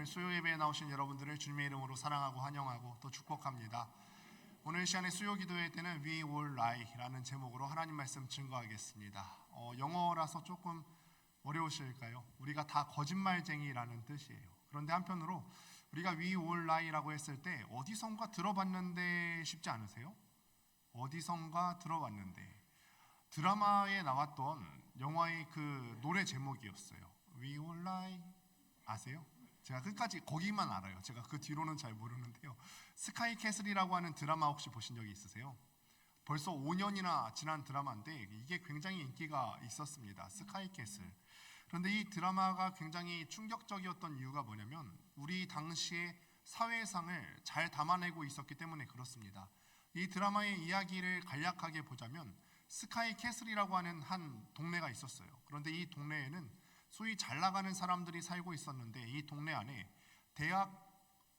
오늘 수요 예배에 나오신 여러분들을 주님의 이름으로 사랑하고 환영하고 또 축복합니다. 오늘 시간에 수요 기도회 때는 We Will Lie라는 제목으로 하나님 말씀 증거하겠습니다. 영어라서 조금 어려우실까요? 우리가 다 거짓말쟁이라는 뜻이에요. 그런데 한편으로 우리가 We Will Lie라고 했을 때 어디선가 들어봤는데 싶지 않으세요? 어디선가 들어봤는데 드라마에 나왔던 영화의 그 노래 제목이었어요. We Will Lie 아세요? 제가 끝까지 거기만 알아요. 제가 그 뒤로는 잘 모르는데요. 스카이 캐슬이라고 하는 드라마 혹시 보신 적이 있으세요? 벌써 5년이나 지난 드라마인데 이게 굉장히 인기가 있었습니다. 스카이 캐슬. 그런데 이 드라마가 굉장히 충격적이었던 이유가 뭐냐면 우리 당시의 사회상을 잘 담아내고 있었기 때문에 그렇습니다. 이 드라마의 이야기를 간략하게 보자면 스카이 캐슬이라고 하는 한 동네가 있었어요. 그런데 이 동네에는 소위 잘 나가는 사람들이 살고 있었는데 이 동네 안에 대학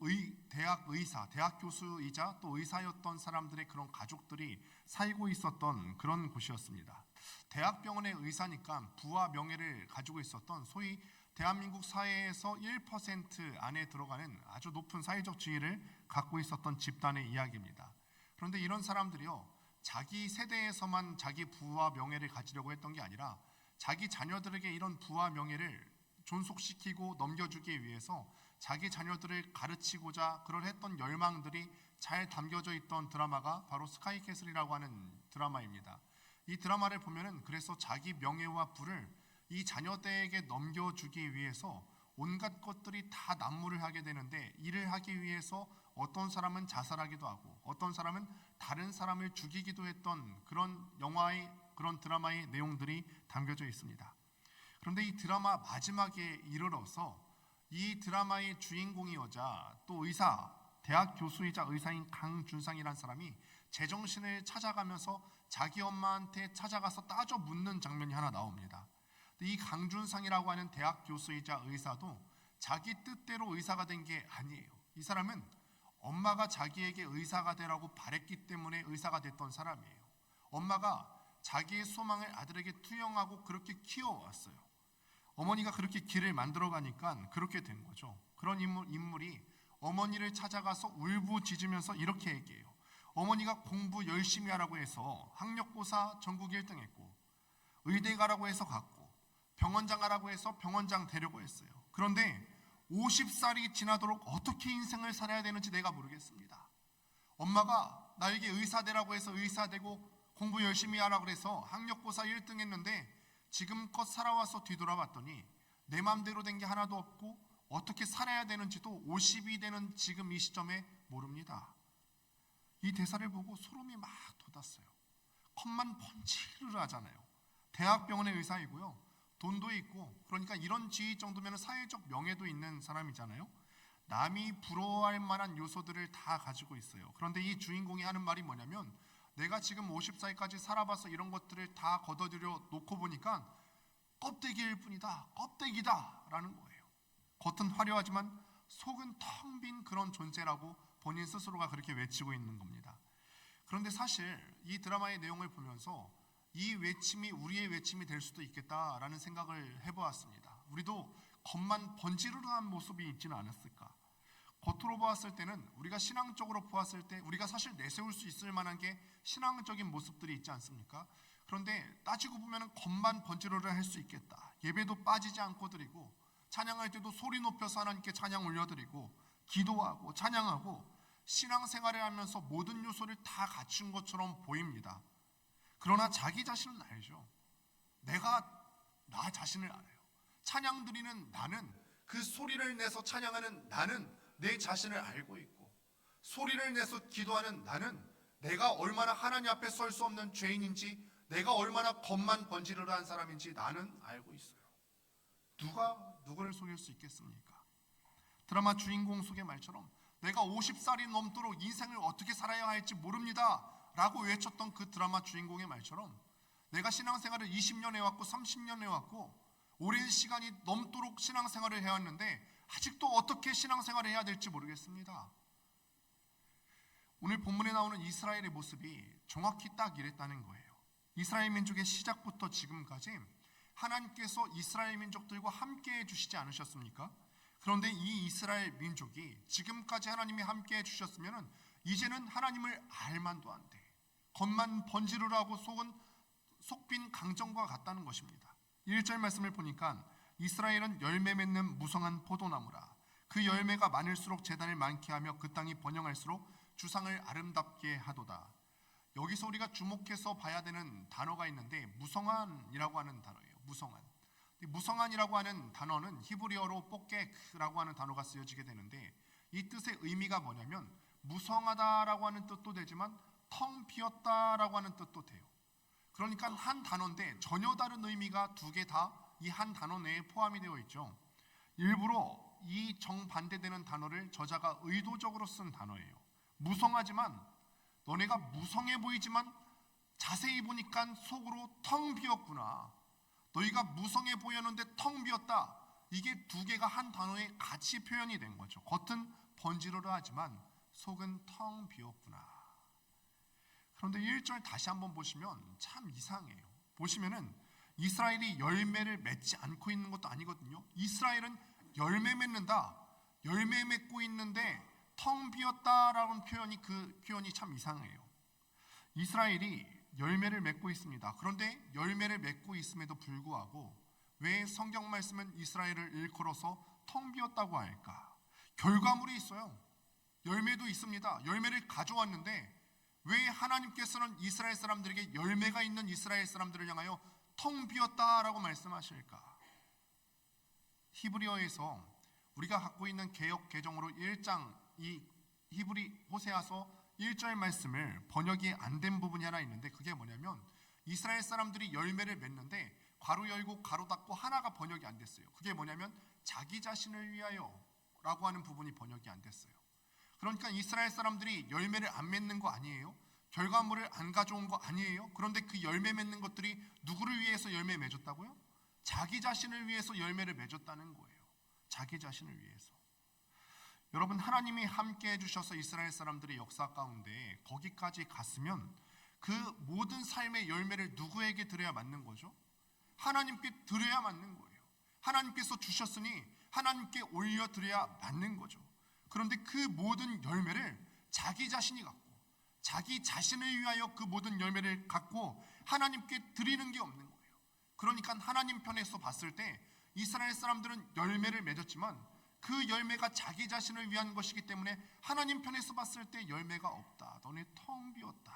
의사, 대학 교수이자 또 의사였던 사람들의 그런 가족들이 살고 있었던 그런 곳이었습니다. 대학병원의 의사니까 부와 명예를 가지고 있었던 소위 대한민국 사회에서 1% 안에 들어가는 아주 높은 사회적 지위를 갖고 있었던 집단의 이야기입니다. 그런데 이런 사람들이요, 자기 세대에서만 자기 부와 명예를 가지려고 했던 게 아니라 자기 자녀들에게 이런 부와 명예를 존속시키고 넘겨주기 위해서 자기 자녀들을 가르치고자 그러했던 열망들이 잘 담겨져 있던 드라마가 바로 스카이 캐슬이라고 하는 드라마입니다. 이 드라마를 보면은 그래서 자기 명예와 부를 이 자녀들에게 넘겨주기 위해서 온갖 것들이 다 난무를 하게 되는데, 이를 하기 위해서 어떤 사람은 자살하기도 하고 어떤 사람은 다른 사람을 죽이기도 했던 그런 영화의 그런 드라마의 내용들이 담겨져 있습니다. 그런데 이 드라마 마지막에 이르러서 이 드라마의 주인공이어자 또 의사, 대학 교수이자 의사인 강준상이라는 사람이 제정신을 찾아가면서 자기 엄마한테 찾아가서 따져 묻는 장면이 하나 나옵니다. 이 강준상이라고 하는 대학 교수이자 의사도 자기 뜻대로 의사가 된 게 아니에요. 이 사람은 엄마가 자기에게 의사가 되라고 바랬기 때문에 의사가 됐던 사람이에요. 엄마가 자기의 소망을 아들에게 투영하고 그렇게 키워왔어요. 어머니가 그렇게 길을 만들어가니까 그렇게 된 거죠. 그런 인물이 어머니를 찾아가서 울부짖으면서 이렇게 얘기해요. 어머니가 공부 열심히 하라고 해서 학력고사 전국 1등 했고, 의대 가라고 해서 갔고, 병원장 가라고 해서 병원장 되려고 했어요. 그런데 50살이 지나도록 어떻게 인생을 살아야 되는지 내가 모르겠습니다. 엄마가 나에게 의사 되라고 해서 의사 되고 공부 열심히 하라고 해서 학력고사 1등 했는데 지금껏 살아와서 뒤돌아봤더니 내 맘대로 된 게 하나도 없고 어떻게 살아야 되는지도 50이 되는 지금 이 시점에 모릅니다. 이 대사를 보고 소름이 막 돋았어요. 컵만 펀치를 하잖아요. 대학병원의 의사이고요, 돈도 있고, 그러니까 이런 지위 정도면 사회적 명예도 있는 사람이잖아요. 남이 부러워할 만한 요소들을 다 가지고 있어요. 그런데 이 주인공이 하는 말이 뭐냐면, 내가 지금 50살까지 살아봐서 이런 것들을 다 걷어들여 놓고 보니까 껍데기일 뿐이다, 껍데기다 라는 거예요. 겉은 화려하지만 속은 텅 빈 그런 존재라고 본인 스스로가 그렇게 외치고 있는 겁니다. 그런데 사실 이 드라마의 내용을 보면서 이 외침이 우리의 외침이 될 수도 있겠다라는 생각을 해보았습니다. 우리도 겉만 번지르르한 모습이 있지는 않았을까? 겉으로 보았을 때는, 우리가 신앙적으로 보았을 때 우리가 사실 내세울 수 있을 만한 게 신앙적인 모습들이 있지 않습니까? 그런데 따지고 보면 겉만 번지르르 할 수 있겠다. 예배도 빠지지 않고 드리고, 찬양할 때도 소리 높여서 하나님께 찬양 올려드리고, 기도하고 찬양하고, 신앙생활을 하면서 모든 요소를 다 갖춘 것처럼 보입니다. 그러나 자기 자신은 알죠. 내가 나 자신을 알아요. 찬양 드리는 나는, 그 소리를 내서 찬양하는 나는 내 자신을 알고 있고, 소리를 내서 기도하는 나는 내가 얼마나 하나님 앞에 설 수 없는 죄인인지, 내가 얼마나 겉만 번지르르한 사람인지 나는 알고 있어요. 누가 누구를 속일 수 있겠습니까? 드라마 주인공 속의 말처럼 내가 50살이 넘도록 인생을 어떻게 살아야 할지 모릅니다 라고 외쳤던 그 드라마 주인공의 말처럼, 내가 신앙생활을 20년 해왔고 30년 해왔고 오랜 시간이 넘도록 신앙생활을 해왔는데 아직도 어떻게 신앙생활을 해야 될지 모르겠습니다. 오늘 본문에 나오는 이스라엘의 모습이 정확히 딱 이랬다는 거예요. 이스라엘 민족의 시작부터 지금까지 하나님께서 이스라엘 민족들과 함께 해주시지 않으셨습니까? 그런데 이 이스라엘 민족이 지금까지 하나님이 함께 해주셨으면 이제는 하나님을 알만도 한데 겉만 번지르르하고 속은 속빈 강정과 같다는 것입니다. 1절 말씀을 보니까 이스라엘은 열매 맺는 무성한 포도나무라. 그 열매가 많을수록 재단을 많게 하며 그 땅이 번영할수록 주상을 아름답게 하도다. 여기서 우리가 주목해서 봐야 되는 단어가 있는데 무성한이라고 하는 단어예요. 무성한이라고 하는 단어는 히브리어로 뽀깨크라고 하는 단어가 쓰여지게 되는데 이 뜻의 의미가 뭐냐면 무성하다라고 하는 뜻도 되지만 텅 비었다라고 하는 뜻도 돼요. 그러니까 한 단어인데 전혀 다른 의미가 두 개 다 이 한 단어 내에 포함이 되어 있죠. 일부러 이 정반대되는 단어를 저자가 의도적으로 쓴 단어예요. 무성하지만 너네가 무성해 보이지만 자세히 보니까 속으로 텅 비었구나. 너희가 무성해 보였는데 텅 비었다. 이게 두 개가 한 단어에 같이 표현이 된 거죠. 겉은 번지르르 하지만 속은 텅 비었구나. 그런데 1절 다시 한번 보시면 참 이상해요. 보시면은 이스라엘이 열매를 맺지 않고 있는 것도 아니거든요. 이스라엘은 열매 맺는다. 열매 맺고 있는데 텅 비었다라는 표현이 그 표현이 참 이상해요. 이스라엘이 열매를 맺고 있습니다. 그런데 열매를 맺고 있음에도 불구하고 왜 성경 말씀은 이스라엘을 일컬어서 텅 비었다고 할까? 결과물이 있어요. 열매도 있습니다. 열매를 가져왔는데 왜 하나님께서는 이스라엘 사람들에게 열매가 있는 이스라엘 사람들을 향하여 텅 비었다라고 말씀하실까? 히브리어에서 우리가 갖고 있는 개역 개정으로 1장 이 히브리 호세아서 1절 말씀을 번역이 안 된 부분이 하나 있는데 그게 뭐냐면 이스라엘 사람들이 열매를 맺는데 괄호 열고 괄호 닫고 하나가 번역이 안 됐어요. 그게 뭐냐면 자기 자신을 위하여 라고 하는 부분이 번역이 안 됐어요. 그러니까 이스라엘 사람들이 열매를 안 맺는 거 아니에요? 결과물을 안 가져온 거 아니에요? 그런데 그 열매 맺는 것들이 누구를 위해서 열매 맺었다고요? 자기 자신을 위해서 열매를 맺었다는 거예요. 자기 자신을 위해서. 여러분 하나님이 함께 해주셔서 이스라엘 사람들의 역사 가운데 거기까지 갔으면 그 모든 삶의 열매를 누구에게 드려야 맞는 거죠? 하나님께 드려야 맞는 거예요. 하나님께서 주셨으니 하나님께 올려드려야 맞는 거죠. 그런데 그 모든 열매를 자기 자신이 갖고 자기 자신을 위하여 그 모든 열매를 갖고 하나님께 드리는 게 없는 거예요. 그러니까 하나님 편에서 봤을 때 이스라엘 사람들은 열매를 맺었지만 그 열매가 자기 자신을 위한 것이기 때문에 하나님 편에서 봤을 때 열매가 없다. 너네 텅 비었다.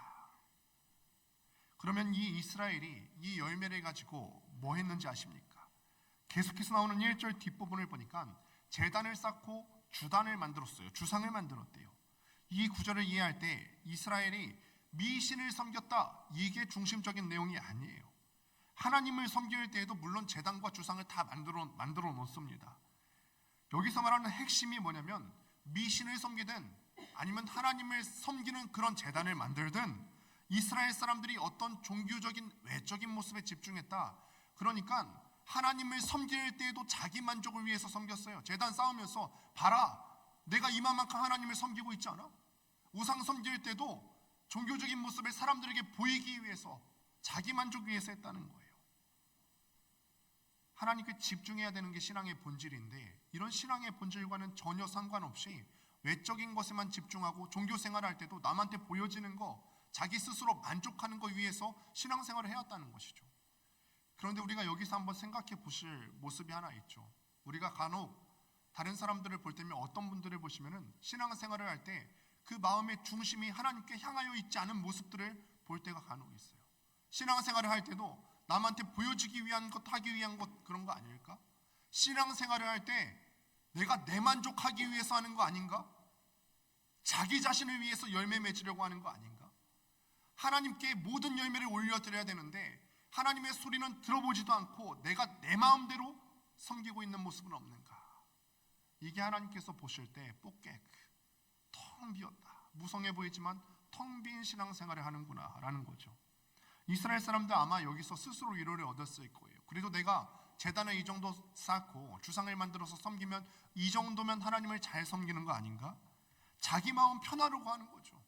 그러면 이 이스라엘이 이 열매를 가지고 뭐 했는지 아십니까? 계속해서 나오는 1절 뒷부분을 보니까 제단을 쌓고 주단을 만들었어요. 주상을 만들었대요. 이 구절을 이해할 때 이스라엘이 미신을 섬겼다. 이게 중심적인 내용이 아니에요. 하나님을 섬길 때에도 물론 제단과 주상을 다 만들어 놓습니다. 여기서 말하는 핵심이 뭐냐면 미신을 섬기든 아니면 하나님을 섬기는 그런 제단을 만들든 이스라엘 사람들이 어떤 종교적인 외적인 모습에 집중했다. 그러니까 하나님을 섬길 때에도 자기 만족을 위해서 섬겼어요. 제단 쌓으면서 봐라, 내가 이만큼 하나님을 섬기고 있지 않아? 우상 섬길 때도 종교적인 모습을 사람들에게 보이기 위해서 자기 만족 위해서 했다는 거예요. 하나님께 집중해야 되는 게 신앙의 본질인데 이런 신앙의 본질과는 전혀 상관없이 외적인 것에만 집중하고 종교 생활할 때도 남한테 보여지는 거, 자기 스스로 만족하는 거 위해서 신앙생활을 해왔다는 것이죠. 그런데 우리가 여기서 한번 생각해 보실 모습이 하나 있죠. 우리가 간혹 다른 사람들을 볼 때면 어떤 분들을 보시면은 신앙생활을 할 때 그 마음의 중심이 하나님께 향하여 있지 않은 모습들을 볼 때가 간혹 있어요. 신앙생활을 할 때도 남한테 보여주기 위한 것, 하기 위한 것 그런 거 아닐까? 신앙생활을 할 때 내가 내 만족하기 위해서 하는 거 아닌가? 자기 자신을 위해서 열매 맺으려고 하는 거 아닌가? 하나님께 모든 열매를 올려드려야 되는데 하나님의 소리는 들어보지도 않고 내가 내 마음대로 섬기고 있는 모습은 없는가? 이게 하나님께서 보실 때 뽀객, 텅 비었다. 무성해 보이지만 텅 빈 신앙생활을 하는구나 라는 거죠. 이스라엘 사람들 아마 여기서 스스로 위로를 얻었을 거예요. 그래도 내가 제단을 이 정도 쌓고 주상을 만들어서 섬기면 이 정도면 하나님을 잘 섬기는 거 아닌가? 자기 마음 편하려고 하는 거죠.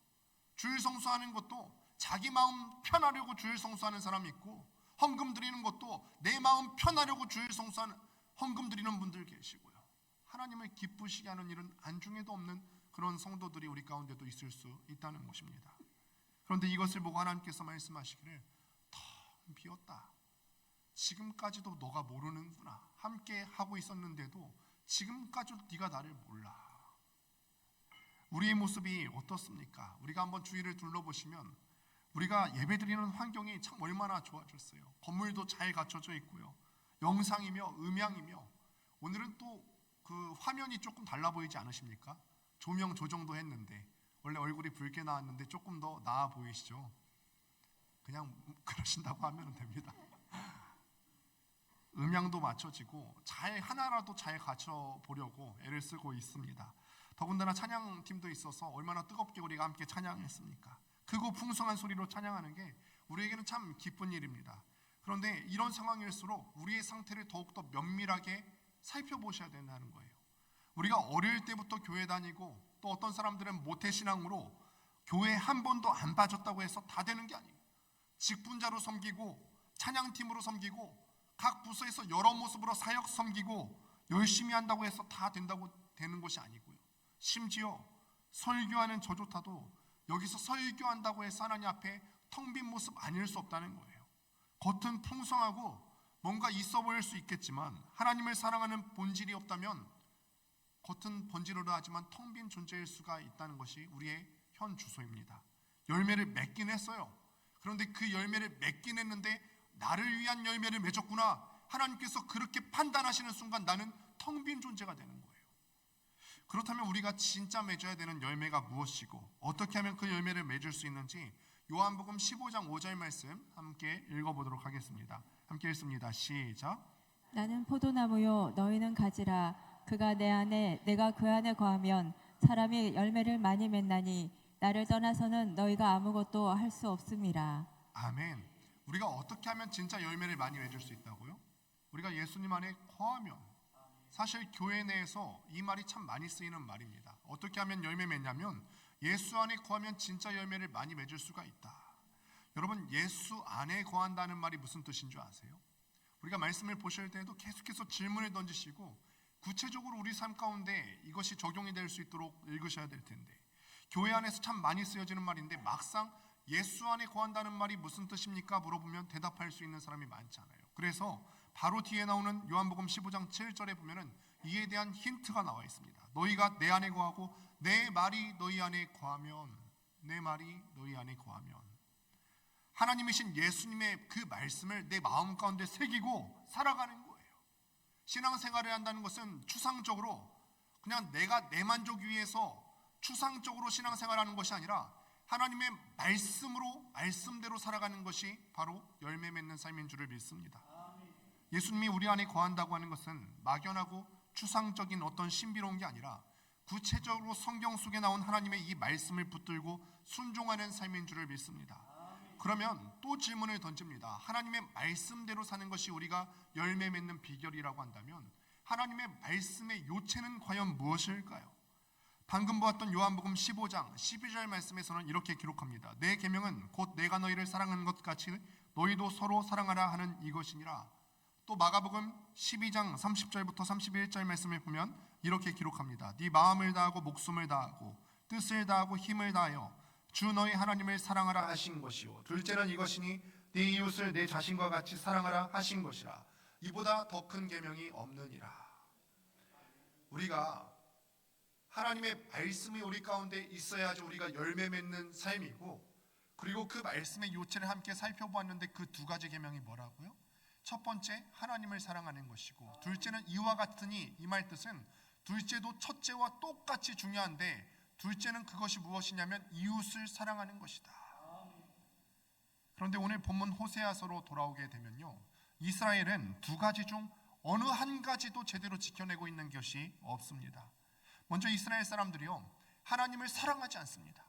주일 성수하는 것도 자기 마음 편하려고 주일 성수하는 사람이 있고 헌금 드리는 것도 내 마음 편하려고 주일 성수하는 헌금 드리는 분들 계시고요. 하나님을 기쁘시게 하는 일은 안중에도 없는 그런 성도들이 우리 가운데도 있을 수 있다는 것입니다. 그런데 이것을 보고 하나님께서 말씀하시기를 텅 비었다. 지금까지도 너가 모르는구나. 함께 하고 있었는데도 지금까지도 네가 나를 몰라. 우리의 모습이 어떻습니까? 우리가 한번 주위를 둘러보시면 우리가 예배드리는 환경이 참 얼마나 좋아졌어요. 건물도 잘 갖춰져 있고요. 영상이며 음향이며 오늘은 또 그 화면이 조금 달라 보이지 않으십니까? 조명 조정도 했는데 원래 얼굴이 붉게 나왔는데 조금 더 나아 보이시죠? 그냥 그러신다고 하면 됩니다. 음향도 맞춰지고 잘 하나라도 잘 갖춰 보려고 애를 쓰고 있습니다. 더군다나 찬양팀도 있어서 얼마나 뜨겁게 우리가 함께 찬양했습니까? 크고 풍성한 소리로 찬양하는 게 우리에게는 참 기쁜 일입니다. 그런데 이런 상황일수록 우리의 상태를 더욱더 면밀하게 살펴보셔야 된다는 거예요. 우리가 어릴 때부터 교회 다니고 또 어떤 사람들은 모태신앙으로 교회 한 번도 안 빠졌다고 해서 다 되는 게 아니에요. 직분자로 섬기고 찬양팀으로 섬기고 각 부서에서 여러 모습으로 사역 섬기고 열심히 한다고 해서 다 된다고 되는 것이 아니고요. 심지어 설교하는 저조차도 여기서 설교한다고 해서 하나님 앞에 텅 빈 모습 아닐 수 없다는 거예요. 겉은 풍성하고 뭔가 있어 보일 수 있겠지만 하나님을 사랑하는 본질이 없다면 겉은 번지르르 하지만 텅 빈 존재일 수가 있다는 것이 우리의 현 주소입니다. 열매를 맺긴 했어요. 그런데 그 열매를 맺긴 했는데 나를 위한 열매를 맺었구나. 하나님께서 그렇게 판단하시는 순간 나는 텅 빈 존재가 되는 거예요. 그렇다면 우리가 진짜 맺어야 되는 열매가 무엇이고 어떻게 하면 그 열매를 맺을 수 있는지 요한복음 15장 5절 말씀 함께 읽어보도록 하겠습니다. 함께 읽습니다. 시작. 나는 포도나무요 너희는 가지라. 그가 내 안에 내가 그 안에 거하면 사람이 열매를 많이 맺나니 나를 떠나서는 너희가 아무것도 할 수 없음이라. 아멘. 우리가 어떻게 하면 진짜 열매를 많이 맺을 수 있다고요? 우리가 예수님 안에 거하면. 사실 교회 내에서 이 말이 참 많이 쓰이는 말입니다. 어떻게 하면 열매 맺냐면 예수 안에 거하면 진짜 열매를 많이 맺을 수가 있다. 여러분, 예수 안에 거한다는 말이 무슨 뜻인 줄 아세요? 우리가 말씀을 보실 때에도 계속해서 질문을 던지시고 구체적으로 우리 삶 가운데 이것이 적용이 될 수 있도록 읽으셔야 될 텐데, 교회 안에서 참 많이 쓰여지는 말인데 막상 예수 안에 거한다는 말이 무슨 뜻입니까? 물어보면 대답할 수 있는 사람이 많지 않아요. 그래서 바로 뒤에 나오는 요한복음 15장 7절에 보면은 이에 대한 힌트가 나와 있습니다. 너희가 내 안에 거하고 내 말이 너희 안에 거하면, 내 말이 너희 안에 거하면, 하나님이신 예수님의 그 말씀을 내 마음 가운데 새기고 살아가는 거예요. 신앙생활을 한다는 것은 추상적으로 그냥 내가 내 만족 위해서 추상적으로 신앙생활하는 것이 아니라 하나님의 말씀으로, 말씀대로 살아가는 것이 바로 열매 맺는 삶인 줄을 믿습니다. 예수님이 우리 안에 거한다고 하는 것은 막연하고 추상적인 어떤 신비로운 게 아니라 구체적으로 성경 속에 나온 하나님의 이 말씀을 붙들고 순종하는 삶인 줄을 믿습니다. 그러면 또 질문을 던집니다. 하나님의 말씀대로 사는 것이 우리가 열매 맺는 비결이라고 한다면 하나님의 말씀의 요체는 과연 무엇일까요? 방금 보았던 요한복음 15장 12절 말씀에서는 이렇게 기록합니다. 내 계명은 곧 내가 너희를 사랑하는 것 같이 너희도 서로 사랑하라 하는 이것이니라. 또 마가복음 12장 30절부터 31절 말씀을 보면 이렇게 기록합니다. 네 마음을 다하고 목숨을 다하고 뜻을 다하고 힘을 다하여 주 너희 하나님을 사랑하라 하신 것이요 둘째는 이것이니 네 이웃을 내 자신과 같이 사랑하라 하신 것이라. 이보다 더 큰 계명이 없느니라. 우리가 하나님의 말씀이 우리 가운데 있어야지 우리가 열매 맺는 삶이고, 그리고 그 말씀의 요체를 함께 살펴보았는데 그 두 가지 계명이 뭐라고요? 첫 번째 하나님을 사랑하는 것이고, 둘째는 이와 같으니, 이 말 뜻은 둘째도 첫째와 똑같이 중요한데 둘째는 그것이 무엇이냐면 이웃을 사랑하는 것이다. 그런데 오늘 본문 호세아서로 돌아오게 되면요, 이스라엘은 두 가지 중 어느 한 가지도 제대로 지켜내고 있는 것이 없습니다. 먼저 이스라엘 사람들이요, 하나님을 사랑하지 않습니다.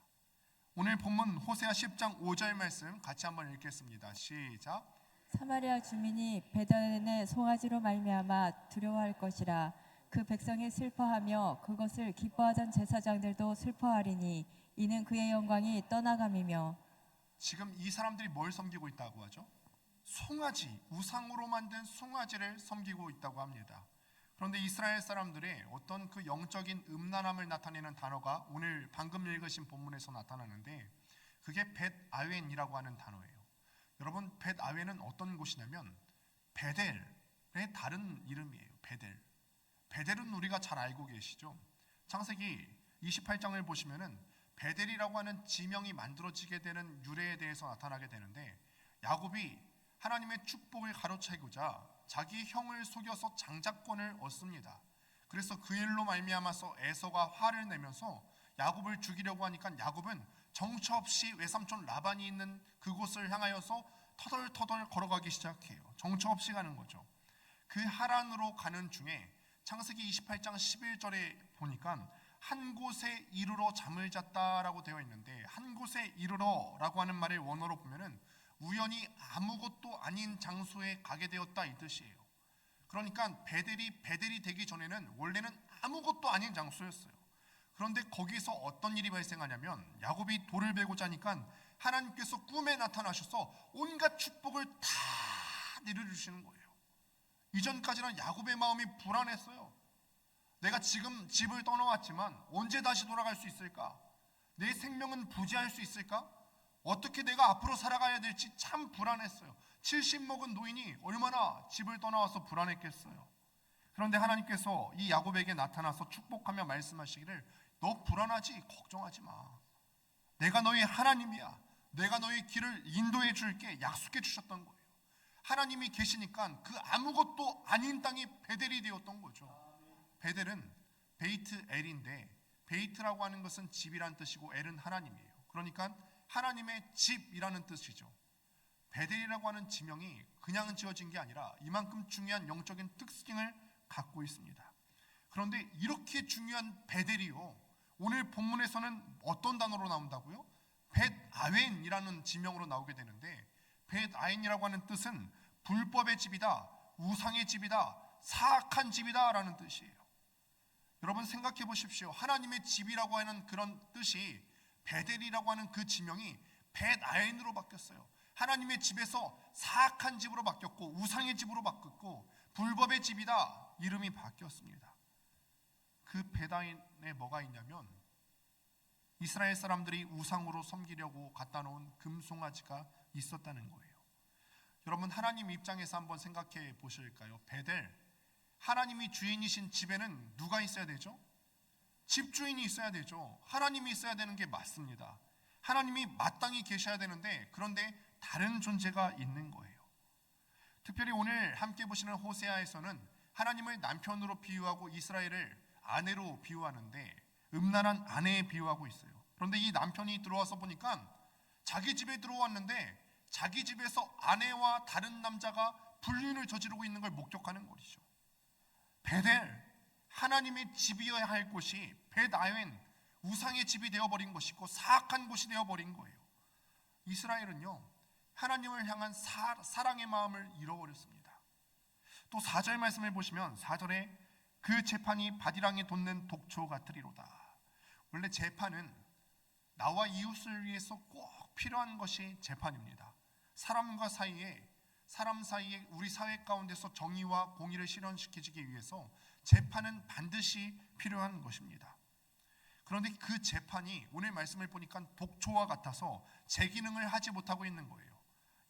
오늘 본문 호세아 10장 5절 말씀 같이 한번 읽겠습니다. 시작. 사마리아 주민이 베델의 송아지로 말미암아 두려워할 것이라. 그 백성이 슬퍼하며 그것을 기뻐하던 제사장들도 슬퍼하리니 이는 그의 영광이 떠나감이며. 지금 이 사람들이 뭘 섬기고 있다고 하죠? 송아지, 우상으로 만든 송아지를 섬기고 있다고 합니다. 그런데 이스라엘 사람들의 어떤 그 영적인 음란함을 나타내는 단어가 오늘 방금 읽으신 본문에서 나타나는데 그게 벳 아웬이라고 하는 단어예요. 여러분, 벳 아웬은 어떤 곳이냐면 베델의 다른 이름이에요. 베델. 베델은 우리가 잘 알고 계시죠. 창세기 28장을 보시면은 베델이라고 하는 지명이 만들어지게 되는 유래에 대해서 나타나게 되는데 야곱이 하나님의 축복을 가로채고자 자기 형을 속여서 장자권을 얻습니다. 그래서 그 일로 말미암아서 에서가 화를 내면서 야곱을 죽이려고 하니까 야곱은 정처 없이 외삼촌 라반이 있는 그곳을 향하여서 터덜터덜 걸어가기 시작해요. 정처 없이 가는 거죠. 그 하란으로 가는 중에 창세기 28장 11절에 보니까 한 곳에 이르러 잠을 잤다라고 되어 있는데 한 곳에 이르러라고 하는 말을 원어로 보면은 우연히 아무것도 아닌 장소에 가게 되었다 이 뜻이에요. 그러니까 베델이 되기 전에는 원래는 아무것도 아닌 장소였어요. 그런데 거기서 어떤 일이 발생하냐면 야곱이 돌을 베고 자니까 하나님께서 꿈에 나타나셔서 온갖 축복을 다 내려주시는 거예요. 이전까지는 야곱의 마음이 불안했어요. 내가 지금 집을 떠나왔지만 언제 다시 돌아갈 수 있을까? 내 생명은 부지할 수 있을까? 어떻게 내가 앞으로 살아가야 될지 참 불안했어요. 70 먹은 노인이 얼마나 집을 떠나와서 불안했겠어요. 그런데 하나님께서 이 야곱에게 나타나서 축복하며 말씀하시기를 너 불안하지? 걱정하지 마. 내가 너의 하나님이야. 내가 너의 길을 인도해 줄게 약속해 주셨던 거예요. 하나님이 계시니까 그 아무것도 아닌 땅이 베델이 되었던 거죠. 베델은 베이트 엘인데 베이트라고 하는 것은 집이란 뜻이고 엘은 하나님이에요. 그러니까 하나님의 집이라는 뜻이죠. 베델이라고 하는 지명이 그냥 지어진 게 아니라 이만큼 중요한 영적인 특징을 갖고 있습니다. 그런데 이렇게 중요한 베델이요, 오늘 본문에서는 어떤 단어로 나온다고요? 벳 아웬이라는 지명으로 나오게 되는데 벳 아웬이라고 하는 뜻은 불법의 집이다, 우상의 집이다, 사악한 집이다 라는 뜻이에요. 여러분 생각해 보십시오. 하나님의 집이라고 하는 그런 뜻이 베델이라고 하는 그 지명이 벳 아웬으로 바뀌었어요. 하나님의 집에서 사악한 집으로 바뀌었고 우상의 집으로 바뀌었고 불법의 집이다 이름이 바뀌었습니다. 그 벳 아웬에 뭐가 있냐면 이스라엘 사람들이 우상으로 섬기려고 갖다 놓은 금송아지가 있었다는 거예요. 여러분 하나님 입장에서 한번 생각해 보실까요? 베델, 하나님이 주인이신 집에는 누가 있어야 되죠? 집주인이 있어야 되죠. 하나님이 있어야 되는 게 맞습니다. 하나님이 마땅히 계셔야 되는데 그런데 다른 존재가 있는 거예요. 특별히 오늘 함께 보시는 호세아에서는 하나님을 남편으로 비유하고 이스라엘을 아내로 비유하는데 음란한 아내에 비유하고 있어요. 그런데 이 남편이 들어와서 보니까 자기 집에 들어왔는데 자기 집에서 아내와 다른 남자가 불륜을 저지르고 있는 걸 목격하는 것이죠. 베델, 하나님의 집이어야 할 곳이 벳 아웬, 우상의 집이 되어버린 것이고 사악한 곳이 되어버린 거예요. 이스라엘은요 하나님을 향한 사랑의 마음을 잃어버렸습니다. 또 4절 말씀을 보시면 4절에 그 재판이 바디랑에 돋는 독초 같으리로다. 원래 재판은 나와 이웃을 위해서 꼭 필요한 것이 재판입니다. 사람 사이에 우리 사회 가운데서 정의와 공의를 실현시키기 위해서 재판은 반드시 필요한 것입니다. 그런데 그 재판이 오늘 말씀을 보니까 독초와 같아서 제 기능을 하지 못하고 있는 거예요.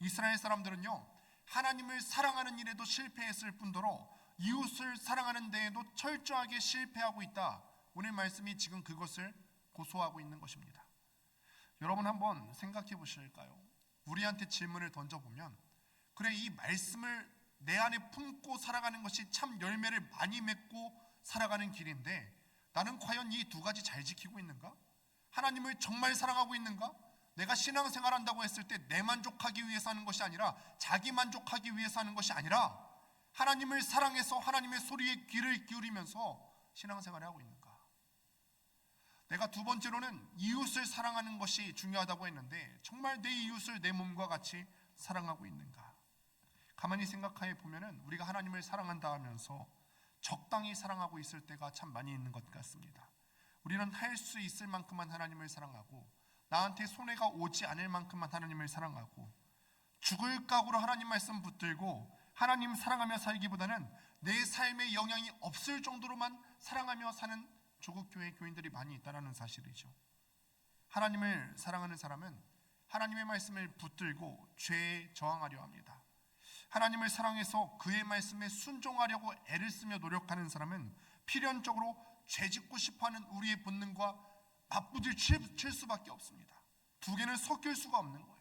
이스라엘 사람들은요 하나님을 사랑하는 일에도 실패했을 뿐더러 이웃을 사랑하는 데에도 철저하게 실패하고 있다. 오늘 말씀이 지금 그것을 고소하고 있는 것입니다. 여러분 한번 생각해 보실까요? 우리한테 질문을 던져보면 그래 이 말씀을 내 안에 품고 살아가는 것이 참 열매를 많이 맺고 살아가는 길인데 나는 과연 이 두 가지 잘 지키고 있는가? 하나님을 정말 사랑하고 있는가? 내가 신앙생활한다고 했을 때 내 만족하기 위해서 하는 것이 아니라 자기 만족하기 위해서 하는 것이 아니라 하나님을 사랑해서 하나님의 소리에 귀를 기울이면서 신앙생활을 하고 있는가? 내가 두 번째로는 이웃을 사랑하는 것이 중요하다고 했는데 정말 내 이웃을 내 몸과 같이 사랑하고 있는가? 가만히 생각해 보면은 우리가 하나님을 사랑한다 하면서 적당히 사랑하고 있을 때가 참 많이 있는 것 같습니다. 우리는 할 수 있을 만큼만 하나님을 사랑하고 나한테 손해가 오지 않을 만큼만 하나님을 사랑하고 죽을 각오로 하나님 말씀 붙들고 하나님 사랑하며 살기보다는 내 삶에 영향이 없을 정도로만 사랑하며 사는 조국 교회 교인들이 많이 있다는 사실이죠. 하나님을 사랑하는 사람은 하나님의 말씀을 붙들고 죄에 저항하려 합니다. 하나님을 사랑해서 그의 말씀에 순종하려고 애를 쓰며 노력하는 사람은 필연적으로 죄짓고 싶어하는 우리의 본능과 맞부딪힐 수밖에 없습니다. 두 개는 섞일 수가 없는 거예요.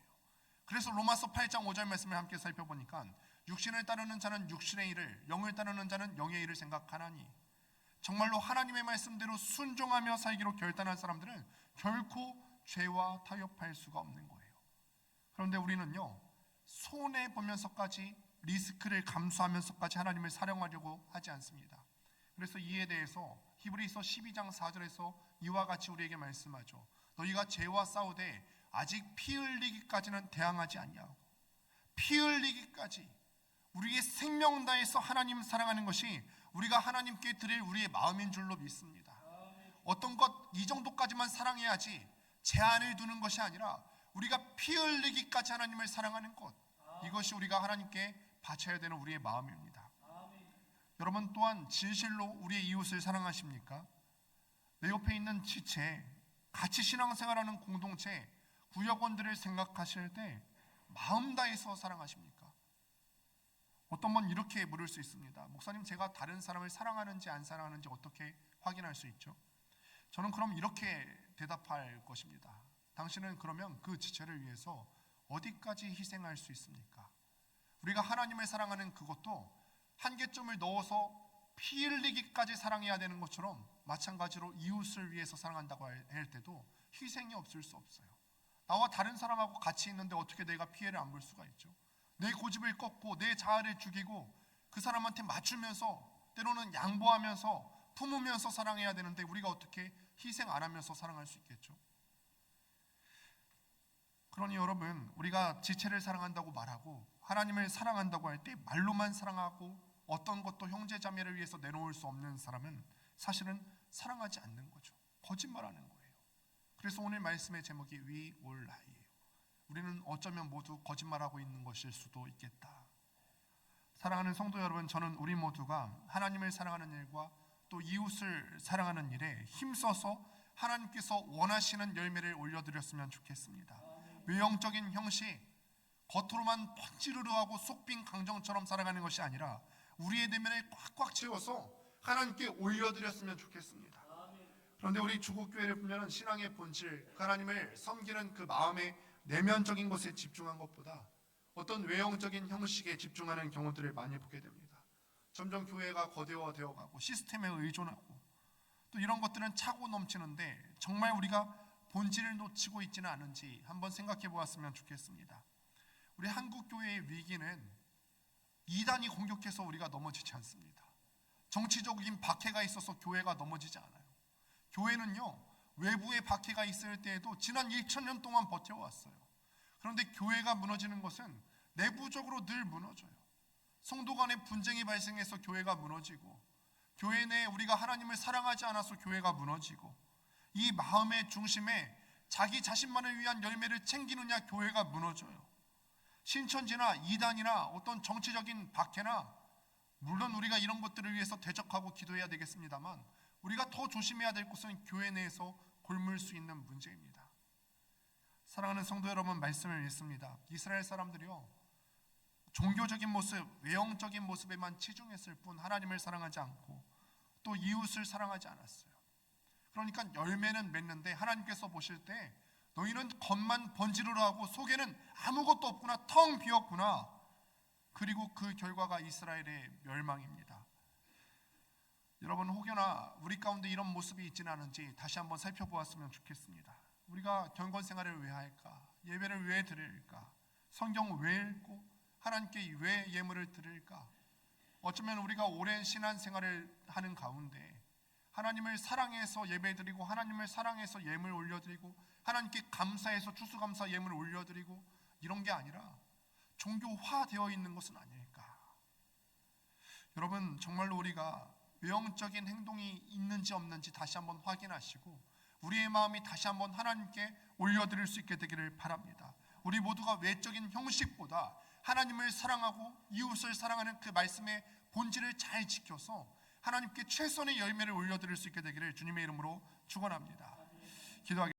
그래서 로마서 8장 5절 말씀을 함께 살펴보니까 육신을 따르는 자는 육신의 일을, 영을 따르는 자는 영의 일을 생각하나니, 정말로 하나님의 말씀대로 순종하며 살기로 결단한 사람들은 결코 죄와 타협할 수가 없는 거예요. 그런데 우리는요, 손해 보면서까지, 리스크를 감수하면서까지 하나님을 사랑하려고 하지 않습니다. 그래서 이에 대해서 히브리서 12장 4절에서 이와 같이 우리에게 말씀하죠. 너희가 죄와 싸우되 아직 피 흘리기까지는 대항하지 아니하고, 피 흘리기까지 우리의 생명 다해서 하나님 사랑하는 것이 우리가 하나님께 드릴 우리의 마음인 줄로 믿습니다. 어떤 것 이 정도까지만 사랑해야지 제한을 두는 것이 아니라 우리가 피 흘리기까지 하나님을 사랑하는 것, 이것이 우리가 하나님께 바쳐야 되는 우리의 마음입니다. 여러분 또한 진실로 우리의 이웃을 사랑하십니까? 내 옆에 있는 지체, 같이 신앙생활하는 공동체, 구역원들을 생각하실 때 마음 다해서 사랑하십니까? 어떤 분 이렇게 물을 수 있습니다. 목사님, 제가 다른 사람을 사랑하는지 안 사랑하는지 어떻게 확인할 수 있죠? 저는 그럼 이렇게 대답할 것입니다. 당신은 그러면 그 지체를 위해서 어디까지 희생할 수 있습니까? 우리가 하나님을 사랑하는 그것도 한계점을 넣어서 피 흘리기까지 사랑해야 되는 것처럼, 마찬가지로 이웃을 위해서 사랑한다고 할 때도 희생이 없을 수 없어요. 나와 다른 사람하고 같이 있는데 어떻게 내가 피해를 안 볼 수가 있죠? 내 고집을 꺾고 내 자아를 죽이고 그 사람한테 맞추면서, 때로는 양보하면서 품으면서 사랑해야 되는데 우리가 어떻게 희생 안 하면서 사랑할 수 있겠죠? 그러니 여러분, 우리가 지체를 사랑한다고 말하고 하나님을 사랑한다고 할 때 말로만 사랑하고 어떤 것도 형제자매를 위해서 내놓을 수 없는 사람은 사실은 사랑하지 않는 거죠. 거짓말하는 거예요. 그래서 오늘 말씀의 제목이 We All Lie예요. 우리는 어쩌면 모두 거짓말하고 있는 것일 수도 있겠다. 사랑하는 성도 여러분, 저는 우리 모두가 하나님을 사랑하는 일과 또 이웃을 사랑하는 일에 힘써서 하나님께서 원하시는 열매를 올려드렸으면 좋겠습니다. 외형적인 형식, 겉으로만 펀치르르하고 속빈 강정처럼 살아가는 것이 아니라 우리의 내면을 꽉꽉 채워서 하나님께 올려드렸으면 좋겠습니다. 그런데 우리 조국교회를 보면 신앙의 본질, 하나님을 섬기는 그 마음의 내면적인 것에 집중한 것보다 어떤 외형적인 형식에 집중하는 경우들을 많이 보게 됩니다. 점점 교회가 거대화되어 가고 시스템에 의존하고 또 이런 것들은 차고 넘치는데 정말 우리가 본질을 놓치고 있지는 않은지 한번 생각해 보았으면 좋겠습니다. 우리 한국 교회의 위기는 이단이 공격해서 우리가 넘어지지 않습니다. 정치적인 박해가 있어서 교회가 넘어지지 않아요. 교회는요, 외부의 박해가 있을 때에도 지난 1000년 동안 버텨왔어요. 그런데 교회가 무너지는 것은 내부적으로 늘 무너져요. 성도 간의 분쟁이 발생해서 교회가 무너지고, 교회 내에 우리가 하나님을 사랑하지 않아서 교회가 무너지고, 이 마음의 중심에 자기 자신만을 위한 열매를 챙기느냐 교회가 무너져요. 신천지나 이단이나 어떤 정치적인 박해나, 물론 우리가 이런 것들을 위해서 대적하고 기도해야 되겠습니다만 우리가 더 조심해야 될 것은 교회 내에서 곪을 수 있는 문제입니다. 사랑하는 성도 여러분, 말씀을 읽습니다. 이스라엘 사람들이요, 종교적인 모습, 외형적인 모습에만 치중했을 뿐 하나님을 사랑하지 않고 또 이웃을 사랑하지 않았어요. 그러니까 열매는 맺는데 하나님께서 보실 때 너희는 겉만 번지르르 하고 속에는 아무것도 없구나, 텅 비었구나. 그리고 그 결과가 이스라엘의 멸망입니다. 여러분, 혹여나 우리 가운데 이런 모습이 있지는 않은지 다시 한번 살펴보았으면 좋겠습니다. 우리가 경건 생활을 왜 할까? 예배를 왜 드릴까? 성경을 왜 읽고 하나님께 왜 예물을 드릴까? 어쩌면 우리가 오랜 신앙 생활을 하는 가운데 하나님을 사랑해서 예배드리고 하나님을 사랑해서 예물 올려드리고 하나님께 감사해서 추수감사 예물을 올려드리고 이런 게 아니라 종교화되어 있는 것은 아닐까? 여러분, 정말로 우리가 외형적인 행동이 있는지 없는지 다시 한번 확인하시고 우리의 마음이 다시 한번 하나님께 올려드릴 수 있게 되기를 바랍니다. 우리 모두가 외적인 형식보다 하나님을 사랑하고 이웃을 사랑하는 그 말씀의 본질을 잘 지켜서 하나님께 최선의 열매를 올려드릴 수 있게 되기를 주님의 이름으로 축원합니다. 기도하겠습니다.